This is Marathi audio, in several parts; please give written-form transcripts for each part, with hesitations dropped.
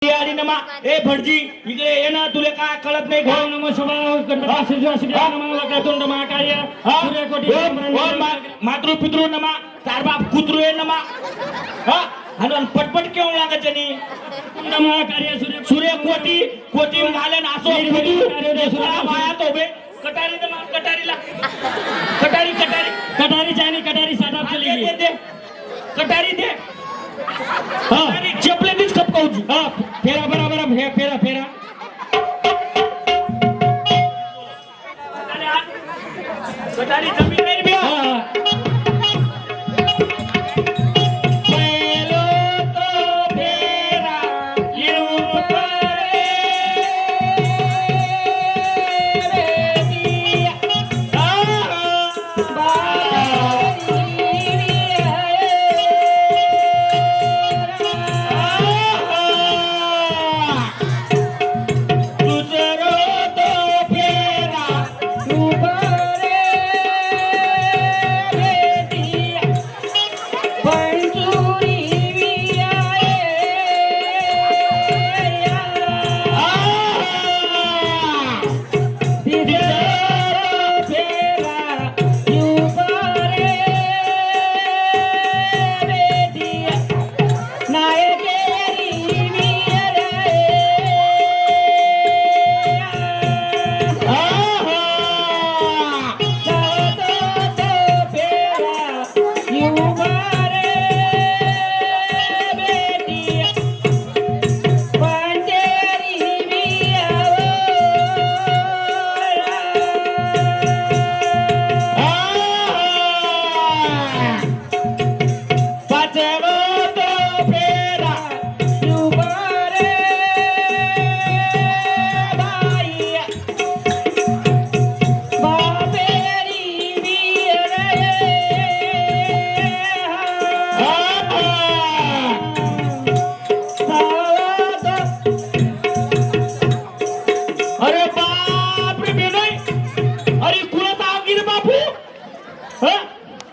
आणि नमा ए भटजी इकडे ये ना, तुला काय कळत नाही का? नम तोंड महाकाय मातृ पितृ नमा तार बाप कुत्रू आहे नमा हा आणि पटपट केवळ लागायचं महाकार्य सूर्य कोटी कोटी घालन असो माया तो बे कटारी नमा कटारीला कटारी कटारी कटारी जानी कटारी साधा चली दे कटारी दे कटारी चपले दीच खपकाऊची हा फेरा बराबर फेरा फेरा कटारी जमीन नाही बे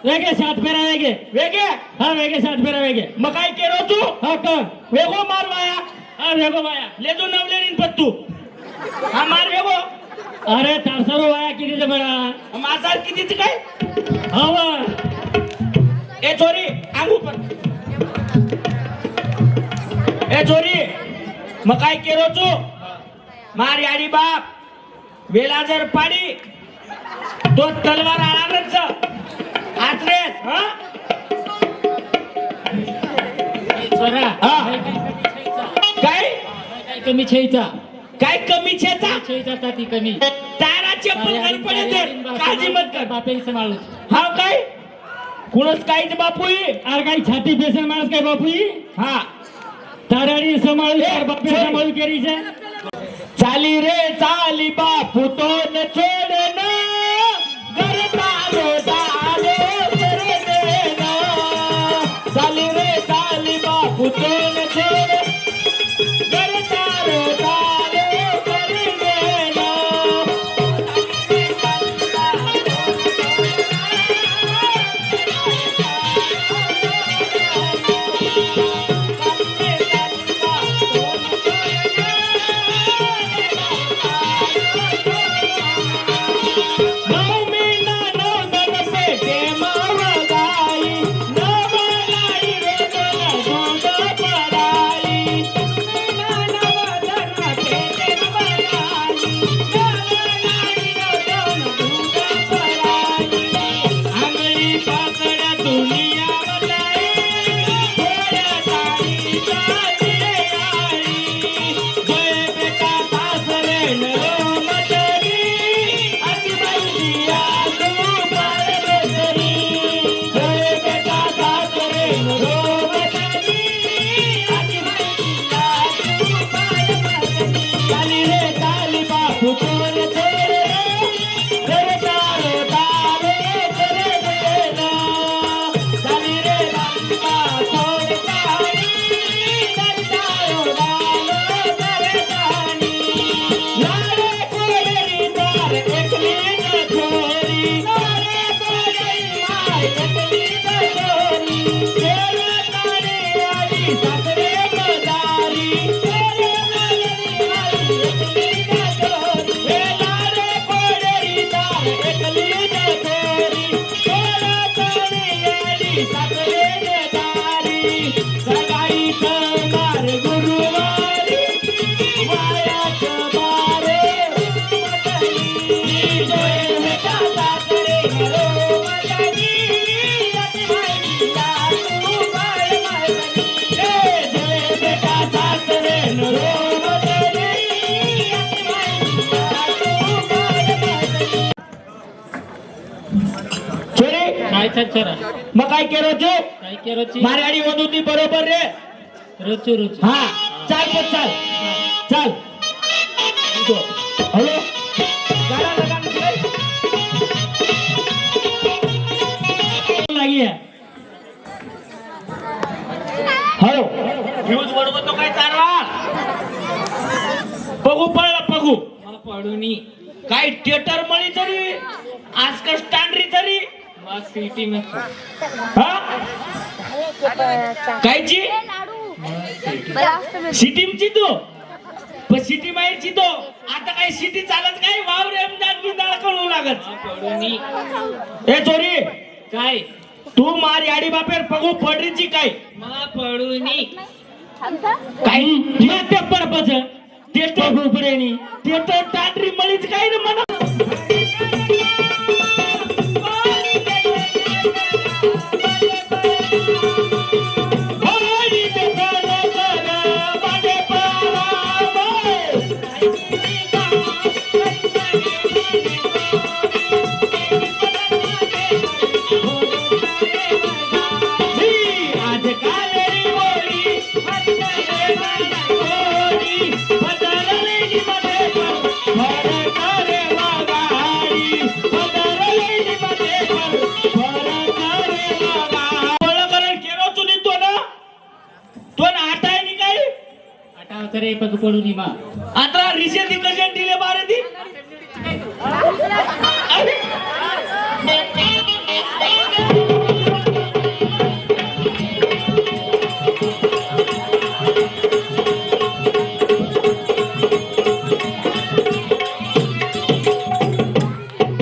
वेगे सात फेरा वेगे वेगे हा वेगे सात फेरा वेगे मग काय केलो तू हा का वेगो मार वाया हा वेगो वाया ले जो नवलेरीन पत्तू हा मार वेगो अरे तारसारो वाया किती बरा मासार कितीच काय हा वा ए चोरी आंगू पण ए चोरी मग काय केलो तू मार याडी बाप वेला जर पाडी तो तलवार आणारच आचरेस हा स्वरा काय कमी छेचा काय कमी छेचा छेचा ती कमी तारा चप्पल घाल पडे काळजी मत कर बापे सांभाळू हा काय कुणच काहीच बापूई अरे काही छाती बेसन माणस काय बापूई हा ताराडी सांभाळू बापे सांभाळू केरीचे चाली रे चाली बापू तो न छोडन गरता रोदाले करे देना चाली रे चाली बापू तो न छोड गरता रोदाले करे देना सासरे मदारी अच्छा अच्छा मग काय केरो छो काय केरो ची मारी आडी वधुती बरोबर रे रुचू रुचू हा चाल पण चाल चाल हॅलो गाडा लगान लागी है हॅलो फ्यूज वडवतो काय चालवा पगू पळला पगू मला पडूनी काय थिएटर मळी तरी आज का स्टँडरी तरी मग सिटी में हा कायची सिटीमची तू पण सिटी माहिती तो आता काय सिटी चालत काय वावरे अमदाद बिंदाळ कळू लागत पडूनी ए चोरी काय तू मारी आडी बापेर पगू पडरीची काय मला पडूनी काय ते पडपच ते पगू पडेनी ते तर टांडरी मळीच काय रे म्हणा करे पग पडूनी मा आता रिसे दी कजन दिले बारे दी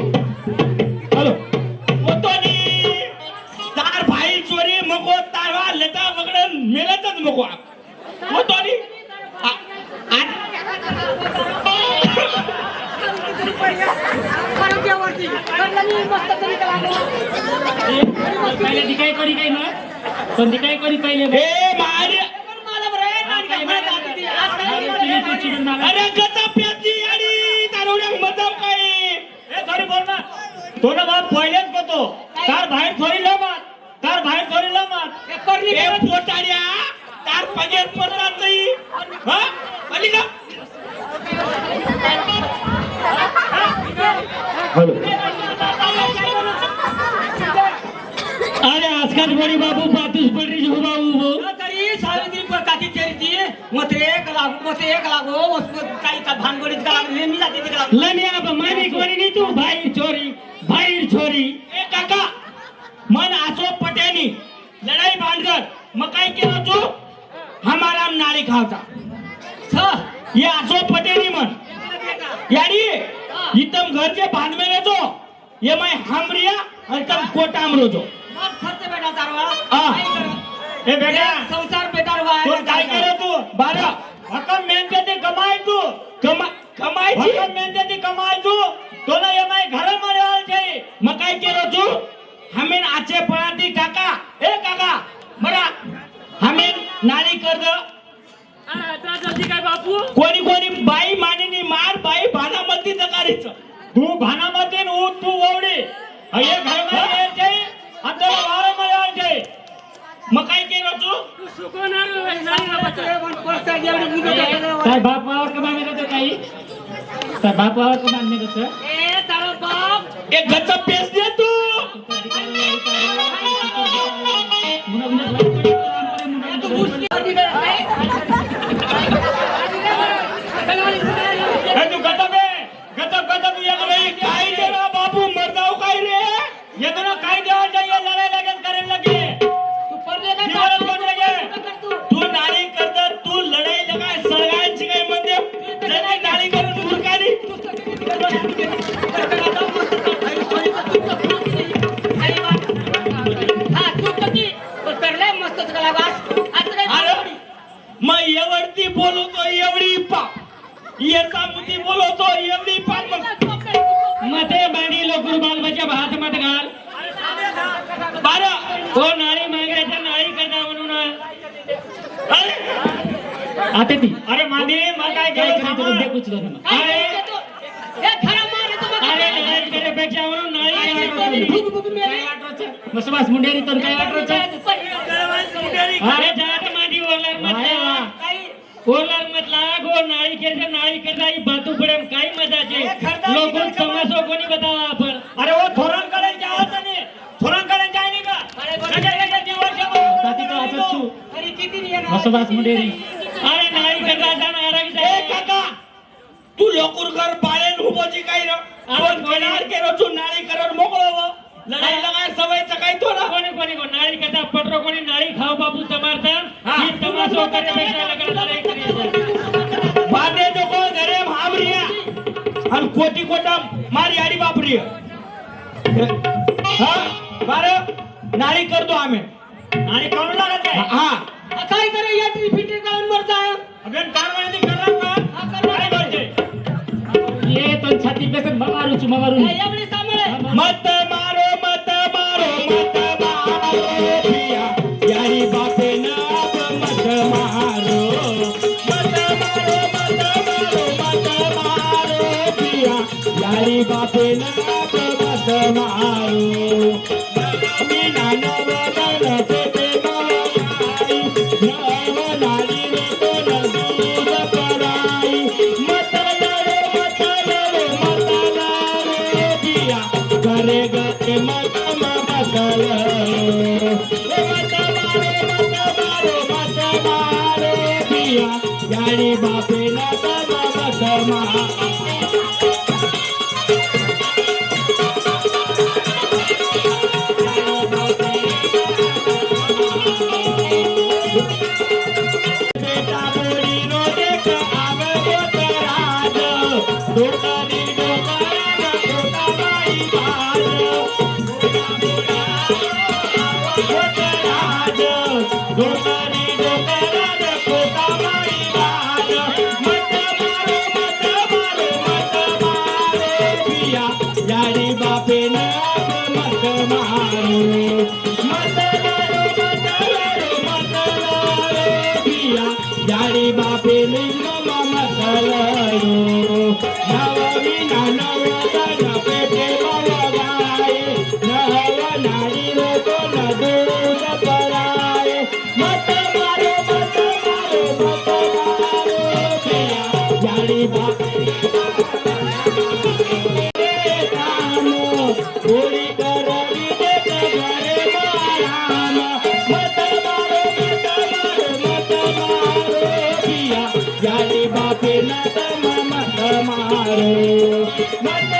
हॅलो मोतोनी तार भाई चोरी मको तारवा लटा वगडन मेलतच मको मोतोनी पहिले दिखाई करी काय ना पण दिखाई करी पहिले ए मारे अरे गचा प्याची आणि दारुड्या मजाव काय ए सॉरी बोल ना तो ना बाप पहिलेच बोतो तार बाहेर थोडी लमात तार बाहेर थोडी लमात ए पोटाड्या तार पगेर पडतात नाही हा आली का हॅलो अरे आजकाल बड़ी बाबू पातूस पडरी जो बाबू तरी सावित्री पर काठी चरिती मते एक लागो उसको काही का भानगडीत का लागले मी जाते तिकडे लनिया अब मामी कोणी नाही तू भाई छोरी ए काका मन आसो पट्यानी लढाई भानगड मग काय केलं तू हमारा नाळी खावता ये आसो पट्यानी मन याडी इतम घरचे भांडमेले तो ये मैं हमरिया और तम कोटाम रोजो मग खर्च बेटा तारवा हा. काय कर ए बेटा संसार बेटारवा तू काय करे तू बारा हकम मेहनत ते कमाई तू कमाईची हकम मेहनत ते कमाई तू तो ना ये मैं घर में रहल छे मग काय केलो तू हमें आचे पळाती काका ए काका बरा हमें नाली कर दो काय बापू कोणी कोणी बाई मानेनी मार बाई भानामती तकारीच तू भानामती न तू ओवडी हे घर में ये छे अंदर वार में यार छे मग काय केलो तू काय बाप वावर का मागणे करतो काही काय बाप वावर का मागणे करतो ए तारो बाप एक गच्चा पेस दे तू तू गजब एक रही काय दे ना बापू मर जाऊ काय रे ये दोनों काय देवा चाहिए लड़ाई लगन करने लगे तू पडले काय जीवन बन लगे तू नाली करतर तू लढाई लगाय सळगायची काय म्हणजे जरी नाली करून दूर काढी हा तू कधी करले मस्तच गला वास आता काय अरे मग एवढी बोलवतो एवढी पाप येता मुती बोलवतो एवढी पाप मते बांडी लोकर बाल बच्चा भात मत घाल बारा तो नाळी मागायचा नाळी करता म्हणून अरे आता ती अरे माने मग काय काय केलं करीत थांबा. दे कुछ अरे हे खरा मार तू अरे लढाई करे करण्यापेक्षा म्हणून नाही फुग फुग मेली. मसवास मुंडेरी तर काय वाटत अरे जाट मादी ओरलार मतला ओरलार मतला गो नाळी केरच्या नाळी करता ही बातू पडे काही मजाचे लोक तमाशो कोणी बतावा आपण अरे वो थोरांकडे जायचं नाही थोरांकडे जाय नाही का ताती का हातात छू अरे किती नाही येणार? मसवास मुंडेरी अरे नाळी करता जाण आरागी ए काका तू लोकुरकर पाळेन उभोची काही र आपण कोणार केरो तू नाळी करन मोकळो व लढाई लगाय सवयचं काही तो ना कोणी कोणी नाळी करता पटरो कोणी नाळी खाव बाबू तमारता ही तमाशो करण्यापेक्षा लगन लढाई करी बादे जो को घरे भावरिया आणि कोटी कोटा मारी आडी बापरिया हा बार नाळी करतो आम्ही नाळी करून लागत आहे हा काय करे या रिपीटर काढून मरता आहे अबेन कारवाई करणार का हा करणार काय करते ये तो छाती पे से मगारू एवढे सांभाळे मत मारो मत मारो मत मारो पिया यारी बापे ना मत मारो मत मारो मत मारो पिया यारी बापे ना मत मारो मीना नवदन पेटे माई नव नारी रो दूध कराई मत पिया करे गए मत बदल मत मारो पिया यारी बापे ना मत मारो बेटा बोली नो देख आवे राज डोकरी डोकरा डोका बाई बाज राज डोकरी डोकरा डोका बाई बाज मत मारो पिया यारी बापे ना मत मारो मत पिया यारी बापे लिंग मत लड़ो नवमी नवदन पेटे बलगाए नव नारी रो तो न दूध कराए मत मारो पिया यारी बापे गोली करवी देख घरे माराम मत मारो पिया यारी बापे ना मत मारो मत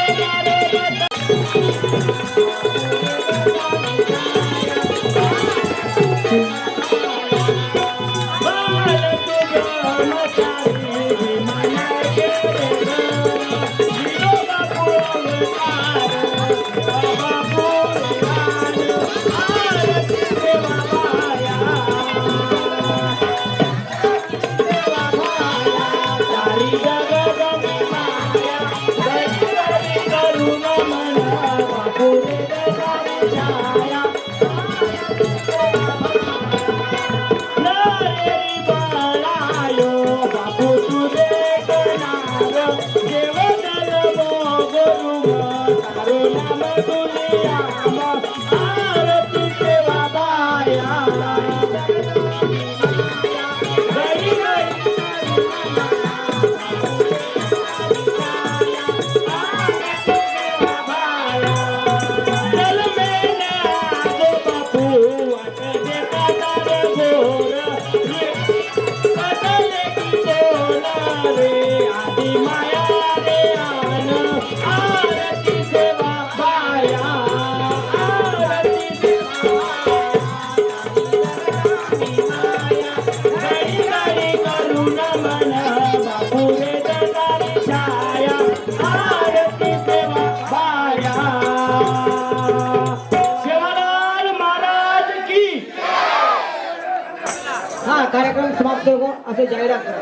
कार्यक्रम समाप्त होगा असे जाहिरात करा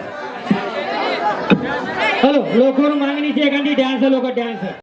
हॅलो लोकूर मागणीची एखादी डान्स लोक डान्स